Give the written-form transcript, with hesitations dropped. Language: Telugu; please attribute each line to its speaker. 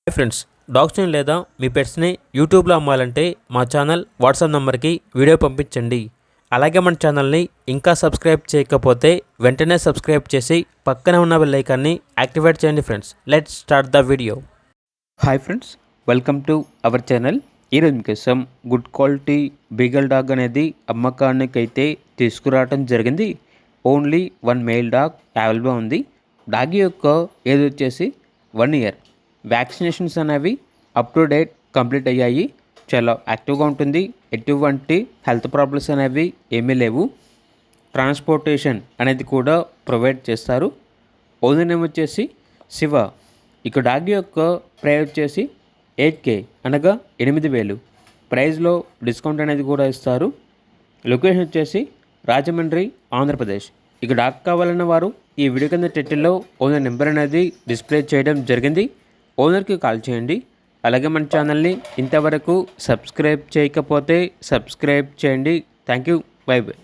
Speaker 1: హాయ్ ఫ్రెండ్స్, డాగ్స్ని లేదా మీ పెట్స్ని యూట్యూబ్లో అమ్మాలంటే మా ఛానల్ వాట్సాప్ నెంబర్కి వీడియో పంపించండి. అలాగే మన ఛానల్ని ఇంకా సబ్స్క్రైబ్ చేయకపోతే వెంటనే సబ్స్క్రైబ్ చేసి పక్కనే ఉన్న బెల్ ఐకాన్ని యాక్టివేట్ చేయండి. Friends, let's start the video.
Speaker 2: Hi friends, welcome to our channel. ఈరోజు మీకోసం గుడ్ క్వాలిటీ బీగల్ డాగ్ అనేది అమ్మకానికి అయితే తీసుకురావడం జరిగింది. ఓన్లీ 1 మేల్ డాగ్ అవైలబుల్ ఉంది. డాగ్ యొక్క ఏజ్ వచ్చేసి 1 ఇయర్. వ్యాక్సినేషన్స్ అనేవి అప్ టు డేట్ కంప్లీట్ అయ్యాయి. చాలా యాక్టివ్గా ఉంటుంది. ఎటువంటి హెల్త్ ప్రాబ్లమ్స్ అనేవి ఏమీ లేవు. ట్రాన్స్పోర్టేషన్ అనేది కూడా ప్రొవైడ్ చేస్తారు. ఓనర్ నేమ్ వచ్చేసి శివ. ఇక డాగ్ యొక్క ప్రైస్ వచ్చేసి 8K అనగా 8,000. ప్రైస్లో డిస్కౌంట్ అనేది కూడా ఇస్తారు. లొకేషన్ వచ్చేసి రాజమండ్రి, ఆంధ్రప్రదేశ్. ఇక డాగ్ కావాలన్న వారు ఈ వీడియో కింద టైటిల్లో ఓనర్ నెంబర్ అనేది డిస్ప్లే చేయడం జరిగింది. ఓనర్కి కాల్ చేయండి. అలాగే మన ఛానల్ని ఇంతవరకు సబ్స్క్రైబ్ చేయకపోతే సబ్స్క్రైబ్ చేయండి. Thank you. By by.